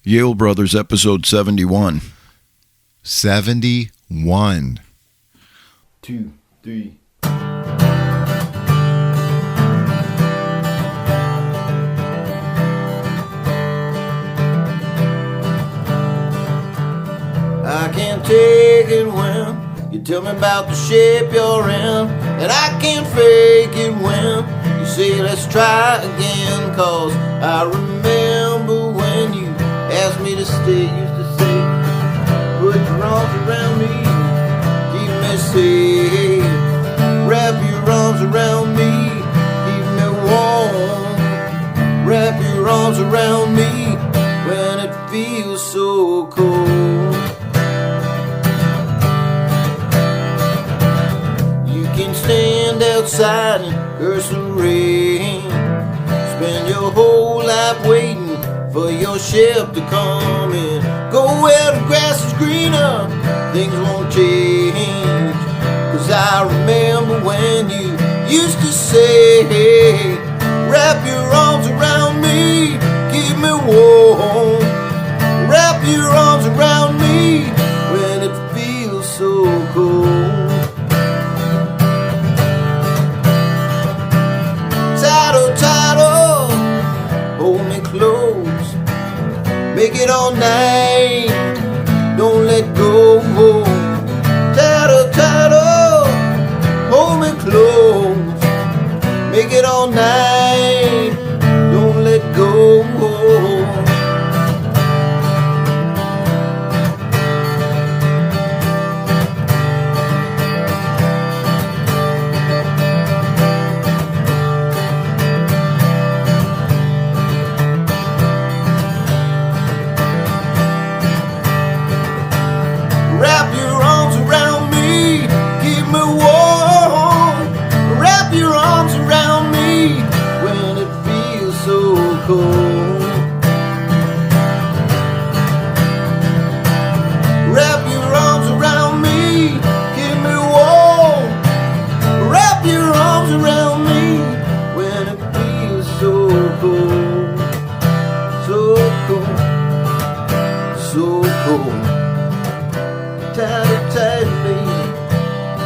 Yale Brothers, episode 71. 71. 2, 3. I can't take it when you tell me about the shape you're in, and I can't fake it when you say let's try again. Cause I remember when you asked me to stay, used to say, put your arms around me, keep me safe, wrap your arms around me, keep me warm, wrap your arms around me when it feels so cold. Stand outside and curse the rain, spend your whole life waiting for your ship to come in. Go where the grass is greener, things won't change. Cause I remember when you used to say, hey, wrap your arms around me, keep me warm, wrap your arms around me when it feels so cold. Hold me close, make it all night, don't let go. Tattle, tattle, hold me close, make it all night, don't let go. Wrap your arms around me, keep me warm. Wrap your arms around me when it feels so cold. So cold, so cold. Tighter, tighter, baby.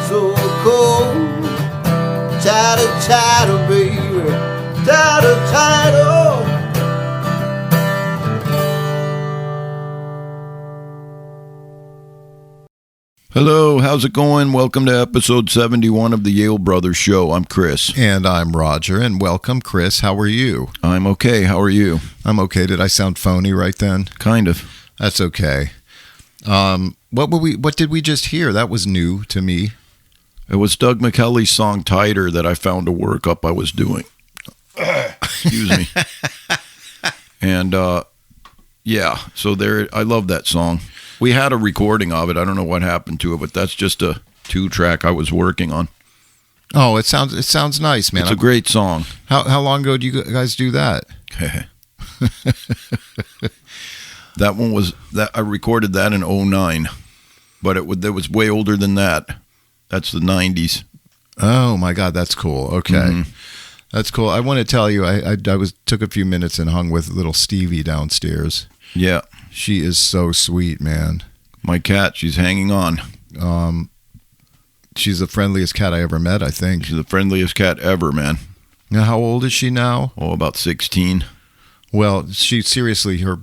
So cold. Tighter, tighter, baby. Tighter, tighter. Hello, how's it going? Welcome to episode 71 of the Yale Brothers show. I'm Chris. And I'm Roger, and welcome, Chris. How are you? I'm okay. How are you? I'm okay. Did I sound phony right then? Kind of. That's okay. What did we just hear? That was new to me. It was Doug McKelley's song Tighter that I found a workup I was doing. Excuse me. And yeah, so there, I love that song. We had a recording of it. I don't know what happened to it, but that's just a 2-track I was working on. Oh, it sounds nice, man. It's a great song. How long ago do you guys do that? That one was that I recorded that in 2009, but it was way older than that. That's the 90s. Oh my God, that's cool. Okay. Mm-hmm. That's cool. I want to tell you, I took a few minutes and hung with little Stevie downstairs. Yeah. She is so sweet, man. My cat, she's hanging on. She's the friendliest cat I ever met, I think. She's the friendliest cat ever, man. Now, how old is she now? Oh, about 16. Well, she seriously, her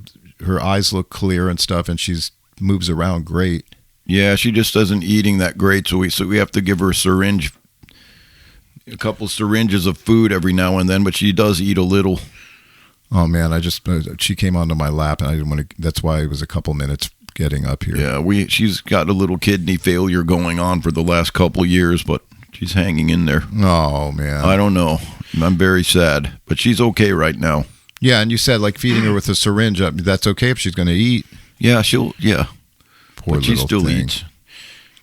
eyes look clear and stuff, and she moves around great. Yeah, she just isn't eating that great, so we have to give her a couple syringes of food every now and then, but she does eat a little. Oh man, she came onto my lap, and I didn't want to. That's why it was a couple minutes getting up here. Yeah, she's got a little kidney failure going on for the last couple years, but she's hanging in there. Oh man, I don't know. I'm very sad, but she's okay right now. Yeah, and you said like feeding her with a syringe. That's okay if she's going to eat. Yeah, Poor but she little still thing. eats.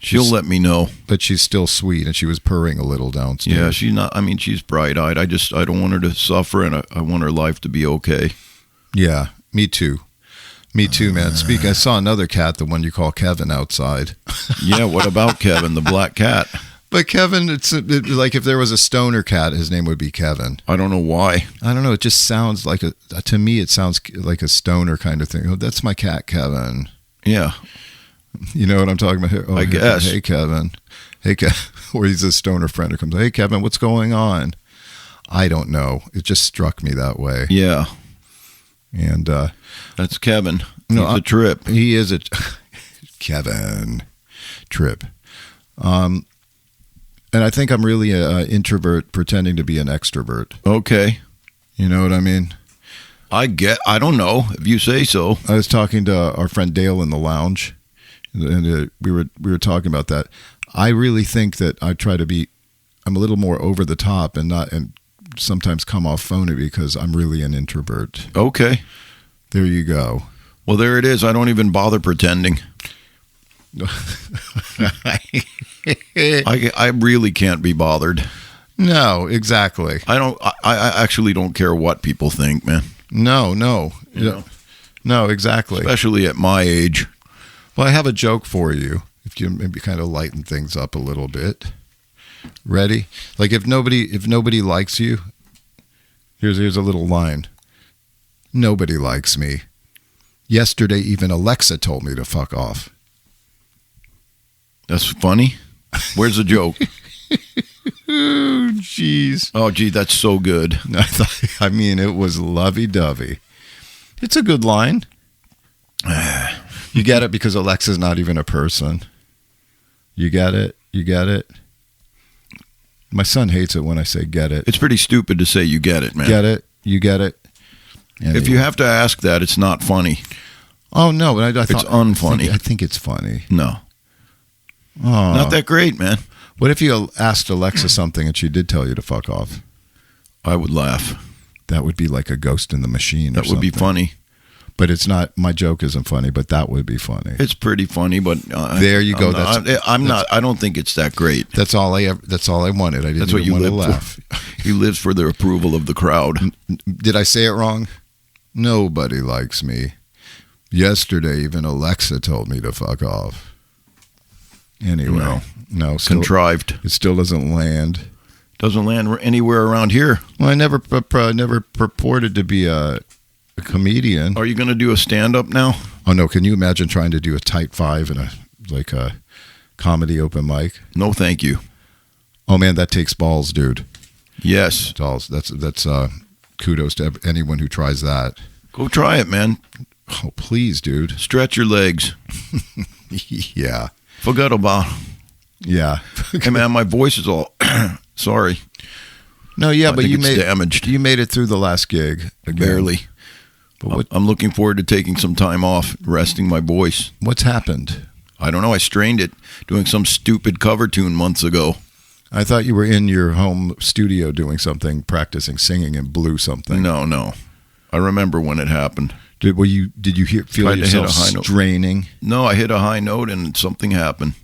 She'll let me know. But she's still sweet, and she was purring a little downstairs. Yeah, she's not. I mean, she's bright-eyed. I don't want her to suffer, and I want her life to be okay. Yeah, me too. Me too, man. Speak. I saw another cat, the one you call Kevin, outside. Yeah, what about Kevin, the black cat? But Kevin, like if there was a stoner cat, his name would be Kevin. I don't know why. I don't know. It just sounds like to me, it sounds like a stoner kind of thing. Oh, that's my cat, Kevin. Yeah. You know what I'm talking about here? Oh, I guess. Hey, Kevin. Hey, Kevin. Or he's a stoner friend who comes, hey, Kevin, what's going on? I don't know. It just struck me that way. Yeah. And that's Kevin. No, He's a trip. He is a Kevin trip. And I think I'm really an introvert pretending to be an extrovert. Okay. You know what I mean? I don't know if you say so. I was talking to our friend Dale in the lounge, and we were talking about that. I really think that I'm a little more over the top and sometimes come off phony because I'm really an introvert. Okay. There you go. Well, there it is. I don't even bother pretending. I really can't be bothered. No, exactly. I actually don't care what people think, man. No. You know? No, exactly. Especially at my age. Well, I have a joke for you. If you maybe kind of lighten things up a little bit. Ready? Like if nobody likes you, here's a little line. Nobody likes me. Yesterday, even Alexa told me to fuck off. That's funny. Where's the joke? Oh, jeez. Oh, gee, that's so good. I mean, it was lovey-dovey. It's a good line. You get it because Alexa's not even a person. You get it? You get it? My son hates it when I say get it. It's pretty stupid to say you get it, man. Get it? You get it? Anyway. If you have to ask that, it's not funny. Oh, no. But I thought, it's unfunny. I think it's funny. No. Oh. Not that great, man. What if you asked Alexa something and she did tell you to fuck off? I would laugh. That would be like a ghost in the machine. That would be funny. But it's not. My joke isn't funny, but that would be funny. It's pretty funny, but there you go. I'm not. I don't think it's that great. That's all I wanted. I didn't That's what you want to live laugh. For. He lives for the approval of the crowd. Did I say it wrong? Nobody likes me. Yesterday, even Alexa told me to fuck off. Anyway, no, still, contrived. It still doesn't land. Doesn't land anywhere around here. Well, I never purported to be a comedian. Are you going to do a stand-up now? Oh no! Can you imagine trying to do a tight five and a comedy open mic? No, thank you. Oh man, that takes balls, dude. Yes, balls. That's kudos to anyone who tries that. Go try it, man. Oh please, dude. Stretch your legs. Yeah. Forget about. Yeah. Hey man, my voice is all. Sorry. No, yeah, but it's damaged. You made it through the last gig. Again. Barely. But I'm looking forward to taking some time off, resting my voice. What's happened? I don't know. I strained it doing some stupid cover tune months ago. I thought you were in your home studio doing something, practicing singing, and blew something. No. I remember when it happened. Did you feel yourself straining? No, I hit a high note and something happened.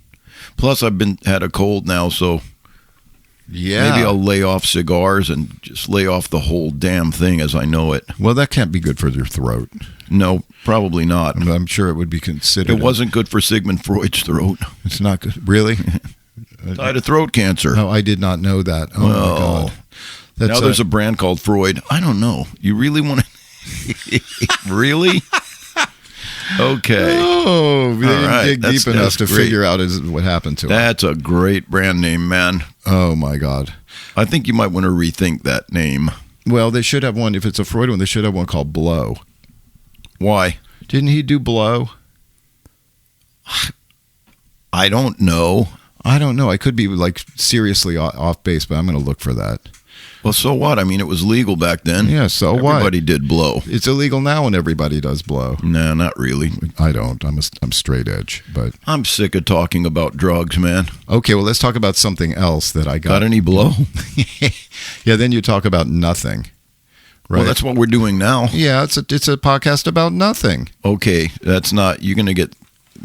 Plus, I've had a cold now, so yeah, maybe I'll lay off cigars and just lay off the whole damn thing as I know it. Well, that can't be good for your throat. No, probably not. I'm sure it would be considered. It wasn't good for Sigmund Freud's throat. It's not good. Really? Died of throat cancer. No, I did not know that. Oh, my God. Now there's a brand called Freud. I don't know. You really want to... Really? Okay. Oh, we didn't dig deep enough to figure out what happened to him. That's a great brand name, man. Oh, my God. I think you might want to rethink that name. Well, they should have one. If it's a Freud one, they should have one called Blow. Why? Didn't he do Blow? I don't know. I could be like seriously off base, but I'm going to look for that. Well, so what? I mean, it was legal back then. Yeah, so what? Everybody did blow. It's illegal now and everybody does blow. No, not really. I don't. I'm straight edge, but... I'm sick of talking about drugs, man. Okay, well, let's talk about something else that I got. Got any blow? Yeah, then you talk about nothing. Right? Well, that's what we're doing now. Yeah, it's a podcast about nothing. Okay, that's not... You're going to get...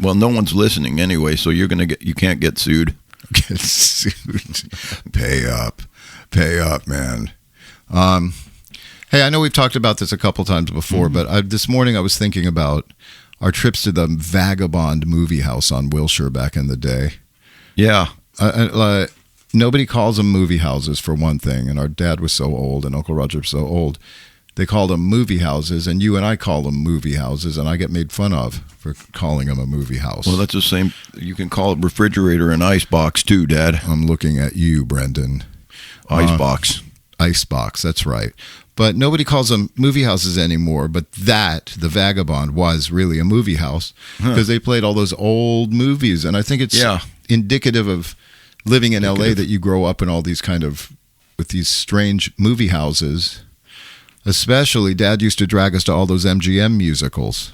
Well, no one's listening anyway, so you can't get sued. Get sued. Pay up, man. Hey, I know we've talked about this a couple times before, but this morning I was thinking about our trips to the Vagabond movie house on Wilshire back in the day. Yeah. nobody calls them movie houses for one thing, and our dad was so old and Uncle Roger was so old. They called them movie houses, and you and I call them movie houses, and I get made fun of for calling them a movie house. Well, that's the same. You can call it refrigerator and icebox too, Dad. I'm looking at you, Brendan. Icebox. Icebox, that's right. But nobody calls them movie houses anymore, but the Vagabond, was really a movie house because they played all those old movies, and I think it's indicative of living in L.A. that you grow up in all these with these strange movie houses. Especially, Dad used to drag us to all those MGM musicals.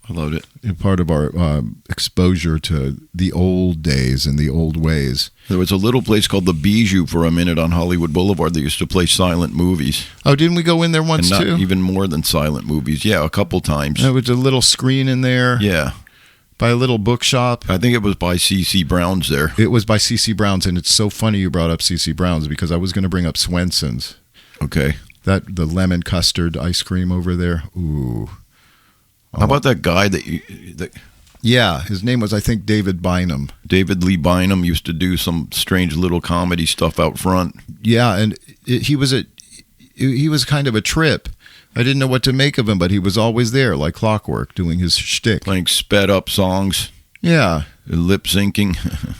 I loved it. Part of our exposure to the old days and the old ways. There was a little place called the Bijou for a minute on Hollywood Boulevard that used to play silent movies. Oh, didn't we go in there once, and not too? Even more than silent movies. Yeah, a couple times. There was a little screen in there. Yeah. By a little bookshop. I think it was by C.C. Brown's there. It was by C.C. Brown's, and it's so funny you brought up C.C. Brown's because I was going to bring up Swensen's. Okay. The lemon custard ice cream over there. Ooh. How about that guy Yeah, his name was, I think, David Bynum. David Lee Bynum used to do some strange little comedy stuff out front. Yeah, and he was kind of a trip. I didn't know what to make of him, but he was always there, like clockwork, doing his shtick. Playing sped up songs. Yeah. Lip syncing.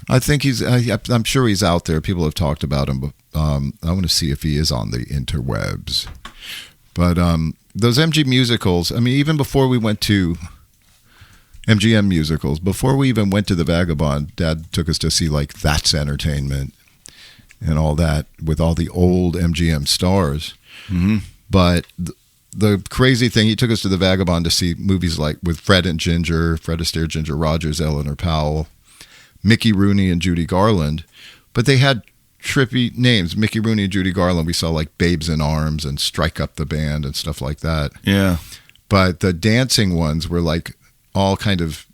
I think I'm sure he's out there. People have talked about him, but I want to see if he is on the interwebs. But those MG musicals, I mean, even before we went to MGM musicals, before we even went to the Vagabond, Dad took us to see like That's Entertainment and all that with all the old MGM stars. Mm-hmm. But the crazy thing, he took us to the Vagabond to see movies like with Fred Astaire, Ginger Rogers, Eleanor Powell, Mickey Rooney, and Judy Garland. But they had trippy names. Mickey Rooney and Judy Garland, we saw like Babes in Arms and Strike Up the Band and stuff like that. Yeah. But the dancing ones were like all kind of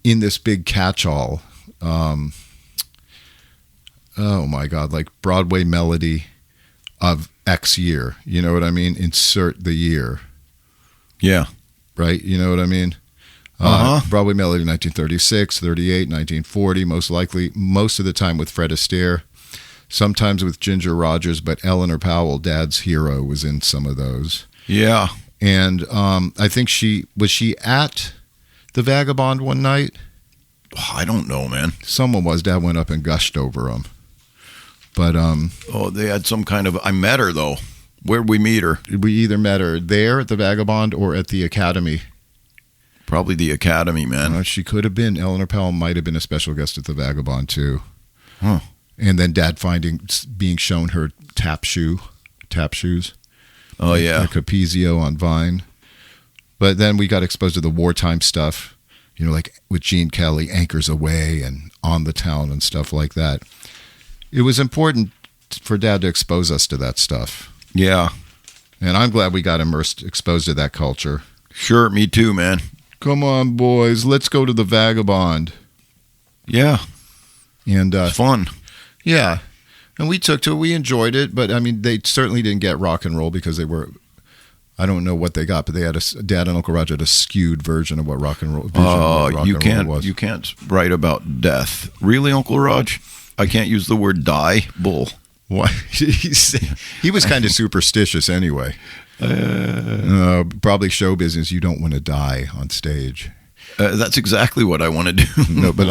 in this big catch-all. Oh my God, like Broadway melody of X year. You know what I mean? Insert the year. Yeah. Right? You know what I mean? Broadway melody 1936, 38, 1940, most likely, most of the time with Fred Astaire. Sometimes with Ginger Rogers, but Eleanor Powell, Dad's hero, was in some of those. Yeah. And I think she at the Vagabond one night? I don't know, man. Someone was. Dad went up and gushed over them. But they had some kind of. I met her though. Where'd we meet her? We either met her there at the Vagabond or at the Academy. Probably the Academy, man. She could have been. Eleanor Powell might have been a special guest at the Vagabond too. Huh. And then Dad being shown her tap shoes. Oh yeah, a Capezio on Vine. But then we got exposed to the wartime stuff, you know, like with Gene Kelly, Anchors Away and On the Town and stuff like that. It was important for Dad to expose us to that stuff. Yeah. And I'm glad we got exposed to that culture. Sure, me too, man. Come on, boys, let's go to the Vagabond. Yeah. And it's fun. Yeah. And we took to it. We enjoyed it. But, I mean, they certainly didn't get rock and roll because they were, I don't know what they got, but they had Dad and Uncle Roger had a skewed version of what rock and roll was. You can't write about death. Really, Uncle Rog? I can't use the word die? Bull. Why? He was kind of superstitious anyway. Probably show business, you don't want to die on stage. That's exactly what I want to do. No, but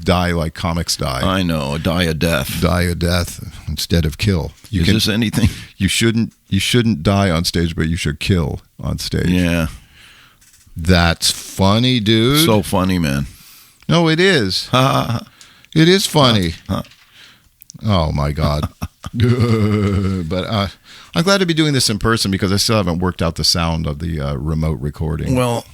die like comics die. I know, die a death. Die a death instead of kill. Is this anything? You shouldn't die on stage, but you should kill on stage. Yeah. That's funny, dude. So funny, man. No, it is. It is funny. Oh my God. But I'm glad to be doing this in person because I still haven't worked out the sound of the remote recording. Well,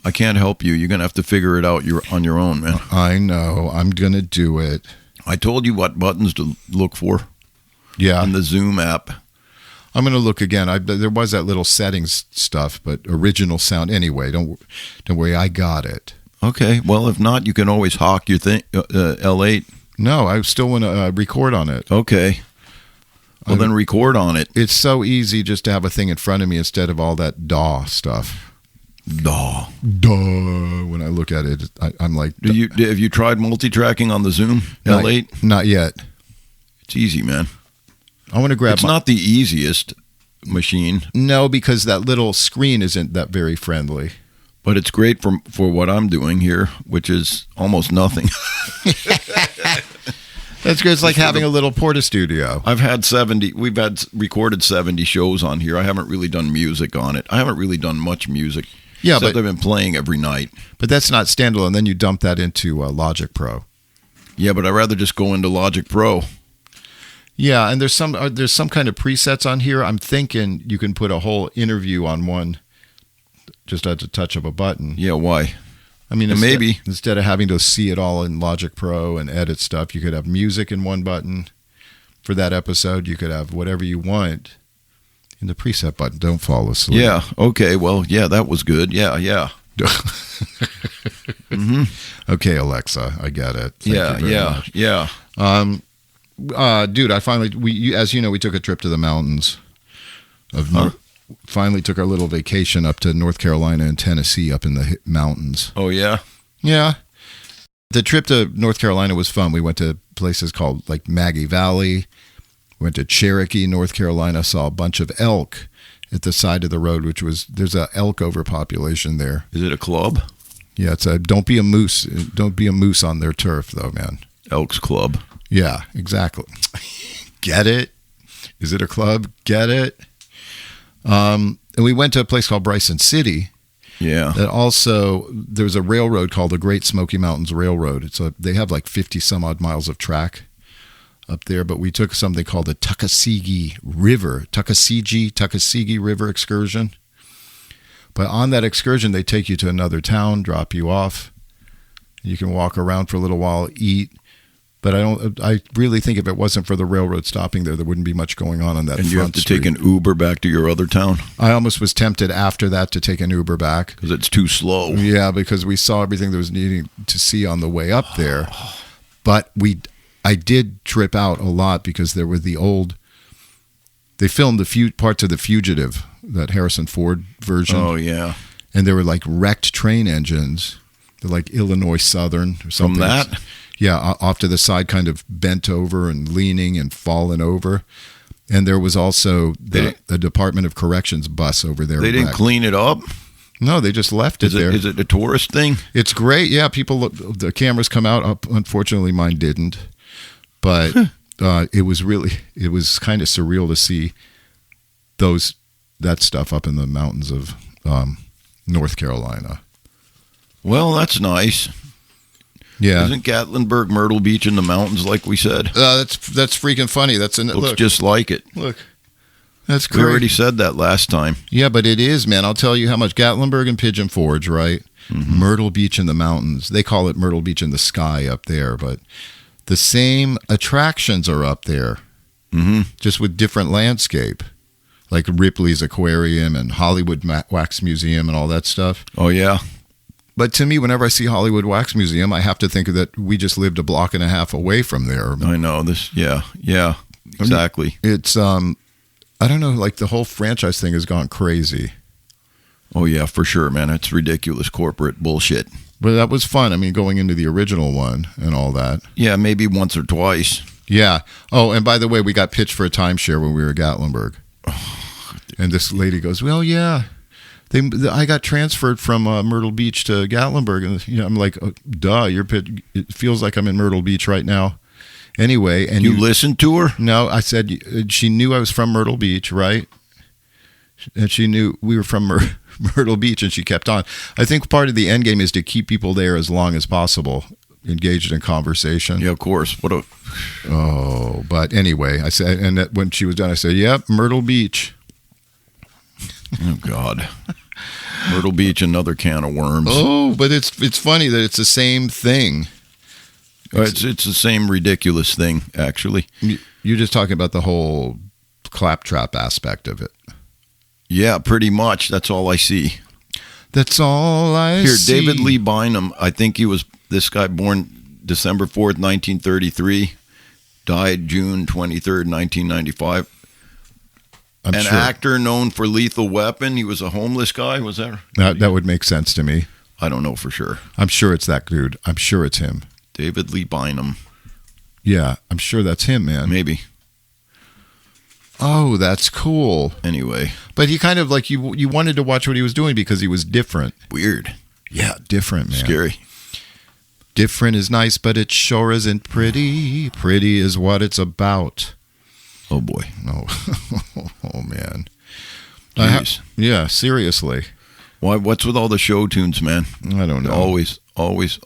I can't help you. You're going to have to figure it out on your own, man. I know. I'm going to do it. I told you what buttons to look for. Yeah. In the Zoom app. I'm going to look again. There was that little settings stuff, but original sound. Anyway, don't worry. I got it. Okay. Well, if not, you can always hawk your thing, L-8. No, I still want to record on it. Okay. Well, then record on it. It's so easy just to have a thing in front of me instead of all that DAW stuff. Duh. When I look at it, I'm like, Have you tried multi-tracking on the Zoom L8? Not yet. It's easy, man. I want to grab. It's not the easiest machine. No, because that little screen isn't that very friendly. But it's great for what I'm doing here, which is almost nothing. That's good. It's like having a little Porta studio. We've recorded 70 shows on here. I haven't really done music on it. I haven't really done much music. Yeah, but but I've been playing every night. But that's not standalone. Then you dump that into Logic Pro. Yeah, but I'd rather just go into Logic Pro. Yeah, and there's some kind of presets on here. I'm thinking you can put a whole interview on one, just at the touch of a button. Yeah, why? I mean, maybe instead of having to see it all in Logic Pro and edit stuff, you could have music in one button. For that episode, you could have whatever you want in the preset button. Don't fall asleep. Yeah. Okay. Well, yeah, that was good. Yeah. Mm-hmm. Okay, Alexa, I get it. Thank you very much. Yeah. Dude, as you know, we took a trip to the mountains finally took our little vacation up to North Carolina and Tennessee up in the mountains. Oh, yeah? Yeah. The trip to North Carolina was fun. We went to places called like Maggie Valley. We went to Cherokee, North Carolina, saw a bunch of elk at the side of the road, there's a elk overpopulation there. Is it a club? Yeah, it's don't be a moose. Don't be a moose on their turf, though, man. Elks Club. Yeah, exactly. Get it? Is it a club? Get it? And we went to a place called Bryson City. Yeah. That also, there's a railroad called the Great Smoky Mountains Railroad. They have like 50 some odd miles of track up there, but we took something called the Tuckasegee River excursion. But on that excursion, they take you to another town, drop you off. You can walk around for a little while, eat. But I really think if it wasn't for the railroad stopping there wouldn't be much going on that front street. And you have to take an Uber back to your other town? I almost was tempted after that to take an Uber back. Because it's too slow. Yeah, because we saw everything that was needing to see on the way up there. But I did trip out a lot because there were they filmed a few parts of The Fugitive, that Harrison Ford version. Oh, yeah. And there were like wrecked train engines. They're like Illinois Southern or something. From that? Yeah, off to the side, kind of bent over and leaning and fallen over. And there was also the Department of Corrections bus over there. They didn't clean it up? No, they just left it there. Is it a tourist thing? It's great. Yeah, the cameras come out. Unfortunately, mine didn't. But it was kind of surreal to see that stuff up in the mountains of North Carolina. Well, that's nice. Yeah. Isn't Gatlinburg Myrtle Beach in the mountains like we said? That's freaking funny. Looks just like it. Look. That's great. We already said that last time. Yeah, but it is, man. I'll tell you how much. Gatlinburg and Pigeon Forge, right? Mm-hmm. Myrtle Beach in the mountains. They call it Myrtle Beach in the sky up there, but the same attractions are up there, just with different landscape, like Ripley's Aquarium and Hollywood Wax Museum and all that stuff. Oh, yeah. But to me, whenever I see Hollywood Wax Museum, I have to think that we just lived a block and a half away from there. I know this. Yeah, exactly. It's, I don't know, like the whole franchise thing has gone crazy. Oh, yeah, for sure, man. It's ridiculous corporate bullshit. But that was fun. I mean, going into the original one and all that. Yeah, maybe once or twice. Yeah. Oh, and by the way, we got pitched for a timeshare when we were at Gatlinburg. And this lady goes, well, yeah. I got transferred from Myrtle Beach to Gatlinburg, and I'm like, oh, duh, it feels like I'm in Myrtle Beach right now. Anyway, and you listened to her? No, I said she knew I was from Myrtle Beach, right? And she knew we were from Myrtle Beach, and she kept on. I think part of the end game is to keep people there as long as possible, engaged in conversation. Yeah, of course. But anyway, I said, and when she was done, I said, "Yep, Myrtle Beach." Oh God. Myrtle Beach, another can of worms. Oh, but it's funny that it's the same thing. It's the same ridiculous thing, actually. You're just talking about the whole claptrap aspect of it. Yeah, pretty much. That's all I see. That's all I see. Here, David Lee Bynum, I think this guy born December 4th, 1933, died June 23rd, 1995. I'm An sure. actor known for Lethal Weapon. He was a homeless guy. Was that? That would make sense to me. I don't know for sure. I'm sure it's that dude. I'm sure it's him. David Lee Bynum. Yeah, I'm sure that's him, man. Maybe. Oh, that's cool. Anyway. But he kind of like you wanted to watch what he was doing because he was different. Weird. Yeah, different, man. Scary. Different is nice, but it sure isn't pretty. Pretty is what it's about. Oh, boy. No. Oh, man. Jeez. Yeah, seriously. What's with all the show tunes, man? I don't know. Always.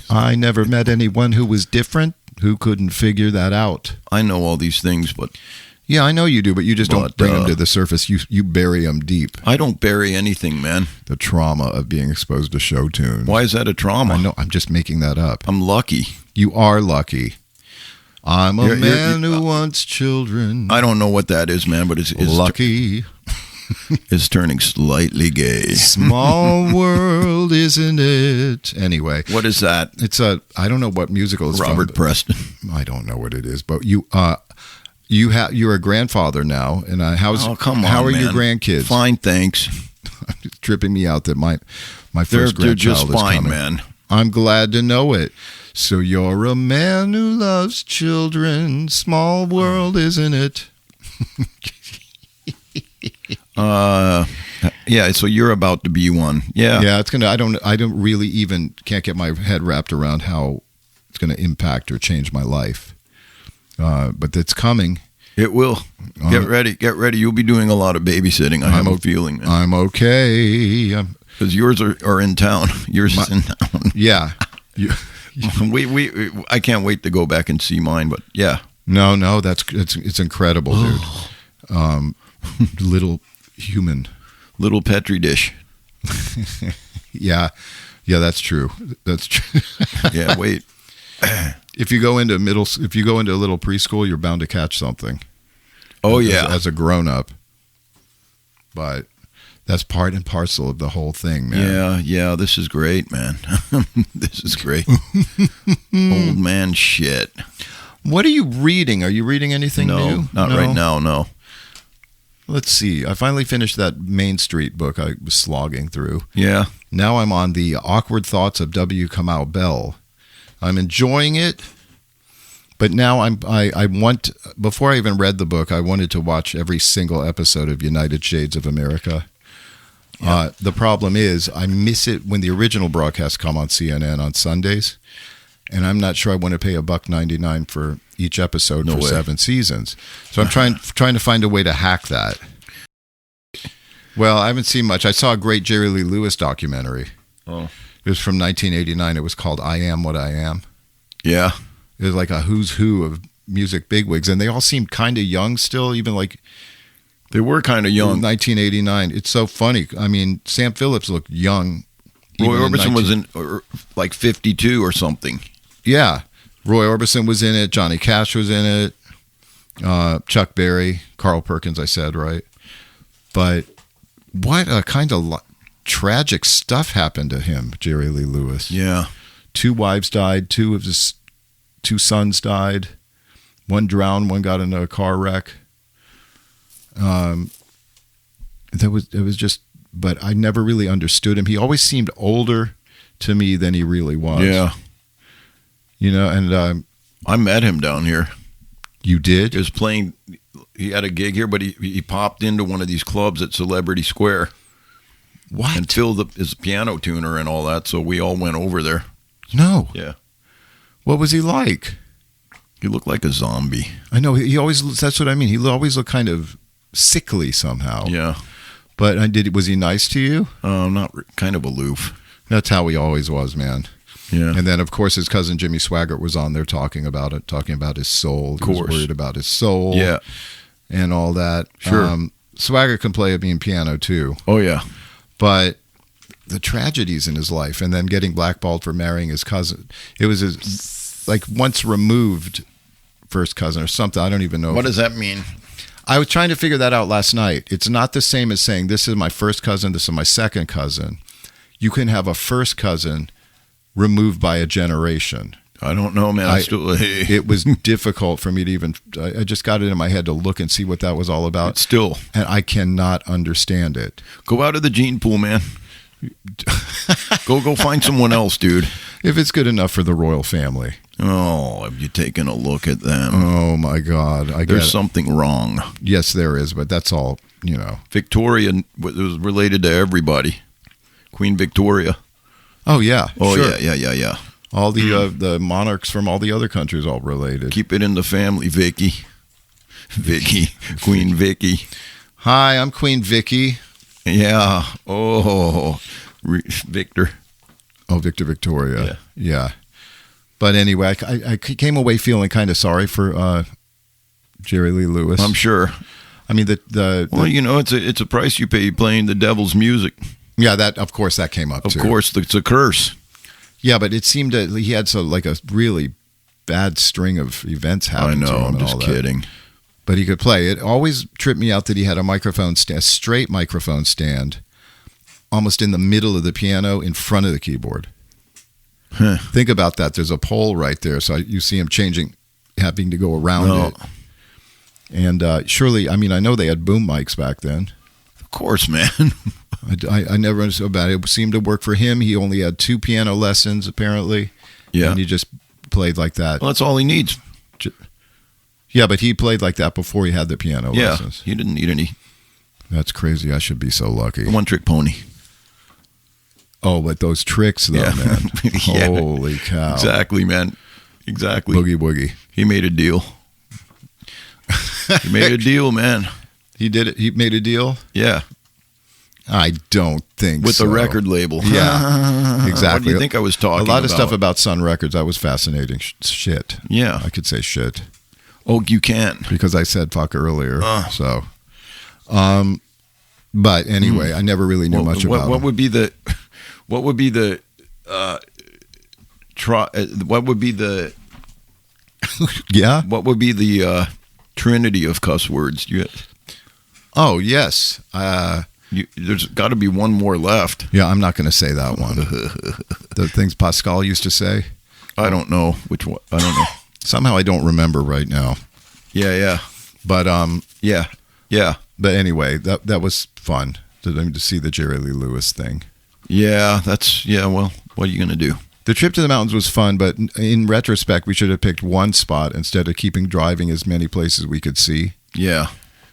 I never met anyone who was different who couldn't figure that out. I know all these things, but... Yeah, I know you do, but you just don't bring them to the surface. You bury them deep. I don't bury anything, man. The trauma of being exposed to show tunes. Why is that a trauma? I know. I'm just making that up. I'm lucky. You are lucky. I'm a man who wants children. I don't know what that is, man, but it's lucky. It's turning slightly gay. Small world, isn't it? Anyway. What is that? It's I don't know what musical it's Robert from. Preston. I don't know what it is, but you're a grandfather now, and how are man. your grandkids? Fine, thanks. It's tripping me out that my first They're just grandchild is fine, coming. man. I'm glad to know it. So you're a man who loves children. Small world, isn't it? Yeah. So you're about to be one. Yeah. Yeah. It's gonna. I don't really even can't get my head wrapped around how it's gonna impact or change my life. But it's coming. It will. Get ready. You'll be doing a lot of babysitting. I have a feeling. Man. I'm okay. Because yours are in town. Yours is in town. Yeah. I can't wait to go back and see mine. But yeah. No. It's incredible, dude. Little human. Little Petri dish. Yeah, that's true. That's true. Yeah, wait. If you go into a little preschool, you're bound to catch something. Oh yeah, as a grown up. But that's part and parcel of the whole thing, man. Yeah. This is great, man. This is great. Old man shit. What are you reading? Are you reading anything new? Not right now. No. Let's see. I finally finished that Main Street book I was slogging through. Yeah. Now I'm on the Awkward Thoughts of W. Kamau Bell. I'm enjoying it, but now I want, before I even read the book, I wanted to watch every single episode of United Shades of America. Yeah. The problem is I miss it when the original broadcasts come on CNN on Sundays, and I'm not sure I want to pay $1.99 for each episode for 7 seasons. So I'm trying to find a way to hack that. Well, I haven't seen much. I saw a great Jerry Lee Lewis documentary. Oh. It was from 1989. It was called I Am What I Am. Yeah. It was like a who's who of music bigwigs, and they all seemed kind of young still, even like... They were kind of young. 1989. It's so funny. I mean, Sam Phillips looked young. Roy Orbison was in like 52 or something. Yeah. Roy Orbison was in it. Johnny Cash was in it. Chuck Berry. Carl Perkins, I said, right? But what a kind of tragic stuff happened to him, Jerry Lee Lewis. Yeah. 2 wives died. 2 of his 2 sons died. 1 drowned. 1 got into a car wreck. It was just, but I never really understood him. He always seemed older to me than he really was. Yeah. You know, and I met him down here. You did? He was playing, he had a gig here, but he popped into one of these clubs at Celebrity Square. What? And Phil is a piano tuner and all that, so we all went over there. No. Yeah. What was he like? He looked like a zombie. I know. He always, that's what I mean. He always looked kind of sickly somehow. Yeah. But was he nice to you? Kind of aloof. That's how he always was, man. Yeah. And then, of course, his cousin Jimmy Swaggart was on there talking about his soul. He was worried about his soul. Yeah. And all that. Sure. Swaggart can play a mean piano, too. Oh, yeah. But the tragedies in his life, and then getting blackballed for marrying his cousin. It was his, like, once removed first cousin or something. I don't even know. What does that mean? I was trying to figure that out last night. It's not the same as saying, this is my first cousin, this is my second cousin. You can have a first cousin removed by a generation. I don't know, man. It was difficult for me to even. I just got it in my head to look and see what that was all about. Still, and I cannot understand it. Go out of the gene pool, man. Go find someone else, dude. If it's good enough for the royal family. Oh, have you taken a look at them? Oh my God, There's something wrong. Yes, there is, but that's all. Victoria was related to everybody. Queen Victoria. Oh yeah. Oh sure. Yeah. All the monarchs from all the other countries all related. Keep it in the family, Vicky. Queen Vicky. Hi, I'm Queen Vicky. Yeah. Oh, Victor. Oh, Victor Victoria. Yeah. But anyway, I came away feeling kind of sorry for Jerry Lee Lewis. I'm sure. I mean, it's a price you pay playing the devil's music. Yeah, of course that came up too. Of course, it's a curse. Yeah, but it seemed that he had a really bad string of events happen to him. I know, I'm just kidding. that. But he could play. It always tripped me out that he had a straight microphone stand, almost in the middle of the piano in front of the keyboard. Huh. Think about that. There's a pole right there, so you see him having to go around it. And surely, I know they had boom mics back then. Of course, man. I never understood about it. It seemed to work for him. He only had 2 piano lessons, apparently. Yeah. And he just played like that. Well, that's all he needs. Yeah, but he played like that before he had the piano lessons. He didn't need any. That's crazy. I should be so lucky. One-trick pony. Oh, but those tricks, though, man. Yeah. Holy cow. Exactly, man. Exactly. Boogie woogie. He made a deal. He made a deal, man. He did it. He made a deal? Yeah. I don't think With so. the record label. Yeah, exactly. What do you think I was talking about? A lot of stuff about Sun Records. That was fascinating shit. Yeah. I could say shit. Oh, you can't. Because I said fuck earlier. So, but anyway, I never really knew much about what him. would be the yeah? What would be the trinity of cuss words? Oh, yes. There's got to be one more left. Yeah, I'm not going to say that one. The things Pascal used to say. I don't know which one. I don't know. Somehow I don't remember right now. Yeah. But yeah. But anyway, that was fun to see the Jerry Lee Lewis thing. Yeah, well, what are you going to do? The trip to the mountains was fun, but in retrospect, we should have picked one spot instead of keeping driving as many places we could see. Yeah.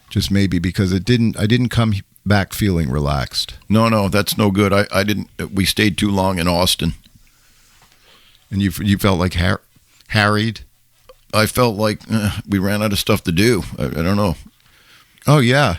Just maybe because I didn't come back feeling relaxed. No, that's no good. I didn't. We stayed too long in Austin. And you felt like harried? I felt like we ran out of stuff to do. I don't know. Oh, yeah.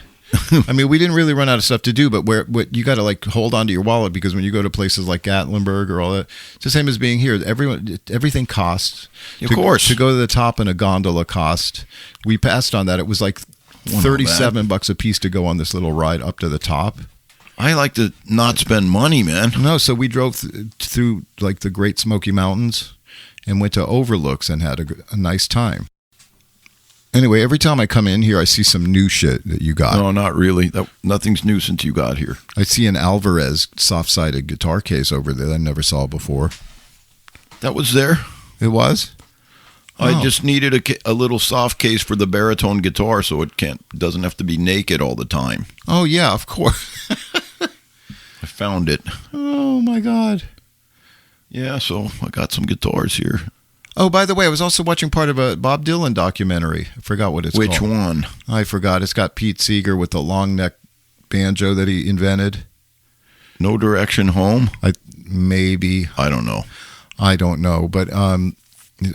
I mean, we didn't really run out of stuff to do, but what you got to hold on to your wallet, because when you go to places like Gatlinburg or all that, it's the same as being here. Everything costs. Of course. To go to the top in a gondola cost. We passed on that. It was like $37 a piece to go on this little ride up to the top. I like to not spend money, man. No, so we drove through the Great Smoky Mountains and went to overlooks and had a nice time. Anyway, every time I come in here, I see some new shit that you got. No, not really. Nothing's new since you got here. I see an Alvarez soft-sided guitar case over there that I never saw before. That was there. It was? I just needed a little soft case for the baritone guitar so it doesn't have to be naked all the time. Oh, yeah, of course. I found it. Oh, my God. Yeah, so I got some guitars here. Oh, by the way, I was also watching part of a Bob Dylan documentary. I forgot what it's called. Which one? I forgot. It's got Pete Seeger with the long neck banjo that he invented. No Direction Home? Maybe. I don't know. But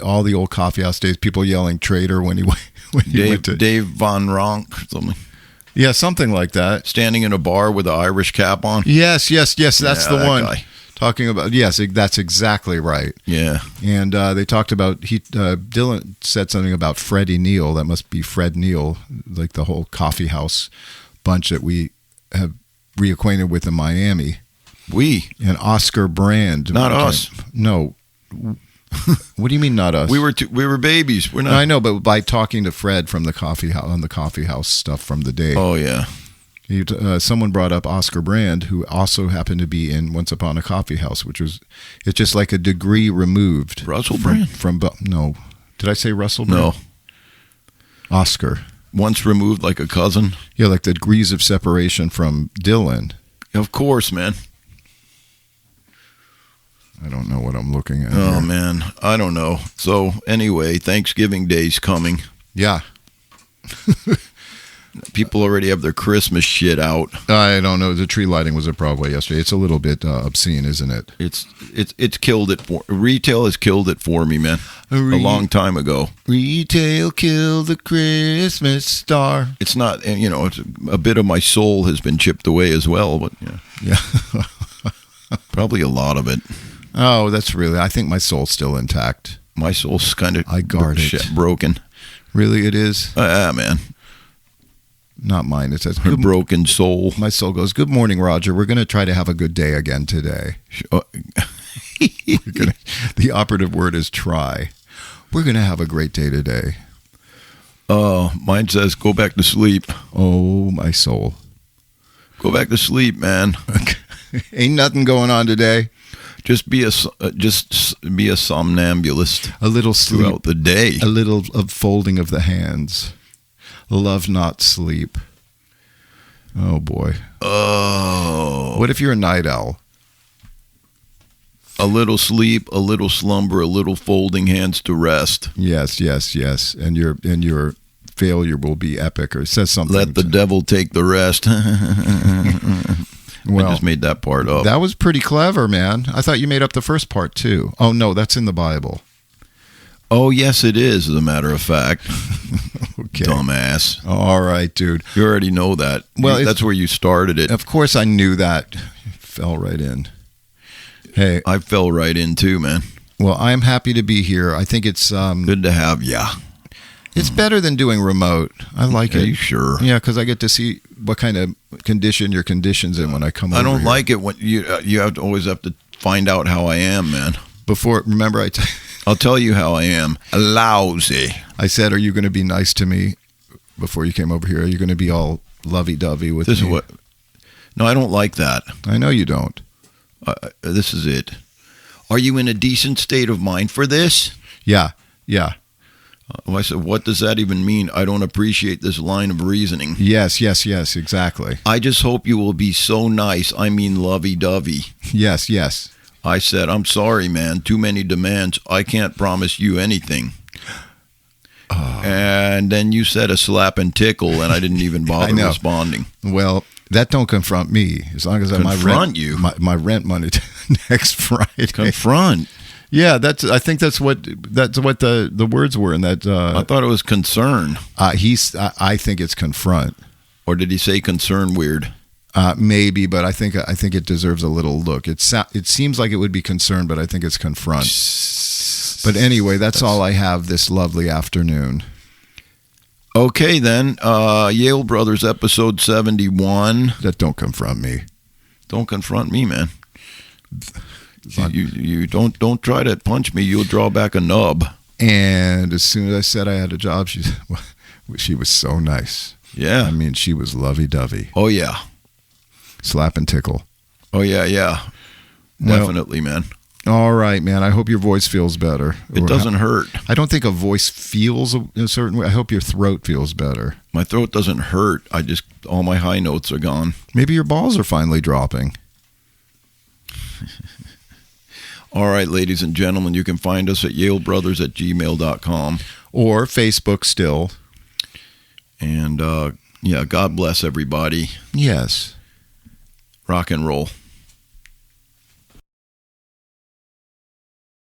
all the old coffee house days, people yelling traitor when he went to Dave Von Ronk or something. Yeah, something like that. Standing in a bar with an Irish cap on. Yes. That's the one. Guy. Talking about, yes, that's exactly right. Yeah. And they talked about, Dylan said something about Freddie Neal. That must be Fred Neal, like the whole coffee house bunch that we have reacquainted with in Miami. And Oscar Brand. Not us. No. What do you mean not us? We were babies. We're not. I know, but by talking to Fred from the coffee house, on the coffee house stuff from the day. Oh, yeah. Someone brought up Oscar Brand, who also happened to be in Once Upon a Coffee House, it's just like a degree removed. Russell Brand? No. Did I say Russell Brand? No. Oscar. Once removed like a cousin? Yeah, like the degrees of separation from Dylan. Of course, man. I don't know what I'm looking at. Oh, here. man. I don't know. So, anyway, Thanksgiving Day's coming. Yeah. People already have their Christmas shit out. I don't know. The tree lighting was at Broadway yesterday. It's a little bit obscene, isn't it? It's killed it for retail has killed it for me, man. A long time ago. Retail killed the Christmas star. It's not, it's a bit of my soul has been chipped away as well, but yeah. Probably a lot of it. Oh, I think my soul's still intact. My soul's kind of I guard it. Broken. Really, it is? Man. Not mine. It says, her broken soul. My soul goes, good morning, Roger. We're going to try to have a good day again today. The operative word is try. We're going to have a great day today. Mine says, go back to sleep. Oh, my soul. Go back to sleep, man. Ain't nothing going on today. Just be a somnambulist. A little sleep throughout the day. A little of folding of the hands. Love, not sleep. Oh, boy. Oh. What if you're a night owl? A little sleep, a little slumber, a little folding hands to rest. Yes. And your failure will be epic, or it says something. Let the devil take the rest. Well, I just made that part up. That was pretty clever, man. I thought you made up the first part, too. Oh, no, that's in the Bible. Oh, yes, it is, as a matter of fact. Okay. Dumbass. All right, dude. You already know that. Well, that's where you started it. Of course I knew that. Fell right in. Hey. I fell right in, too, man. Well, I am happy to be here. I think it's... good to have ya. It's better than doing remote. I like it. Are you sure? Yeah, because I get to see what kind of condition your condition's in when I come over. I don't like it when you always have to find out how I am, man. Remember I'll tell you how I am. Lousy. I said, are you going to be nice to me before you came over here? Are you going to be all lovey-dovey with this me? Is what? No, I don't like that. I know you don't. This is it. Are you in a decent state of mind for this? Yeah. I said, what does that even mean? I don't appreciate this line of reasoning. Yes, exactly. I just hope you will be so nice. I mean lovey-dovey. Yes. I said, I'm sorry, man. Too many demands. I can't promise you anything. And then you said a slap and tickle, and I didn't even bother responding. Well, that don't confront me. As long as I my rent money next Friday. Confront. Yeah, I think that's what the words were in that. I thought it was concern. I think it's confront. Or did he say concern weird? Maybe, but I think it deserves a little look. It seems like it would be concern, but I think it's confront. But anyway, that's all I have this lovely afternoon. Okay, then. Yale Brothers, episode 71. That don't confront me. Don't confront me, man. You don't try to punch me. You'll draw back a nub. And as soon as I said I had a job, she was so nice. Yeah. I mean, she was lovey-dovey. Oh, yeah. Slap and tickle. Oh, yeah. Definitely, man. All right, man. I hope your voice feels better. It doesn't hurt. I don't think a voice feels a certain way. I hope your throat feels better. My throat doesn't hurt. All my high notes are gone. Maybe your balls are finally dropping. All right, ladies and gentlemen, you can find us at yalebrothers@gmail.com. Or Facebook still. And, God bless everybody. Yes. Rock and roll.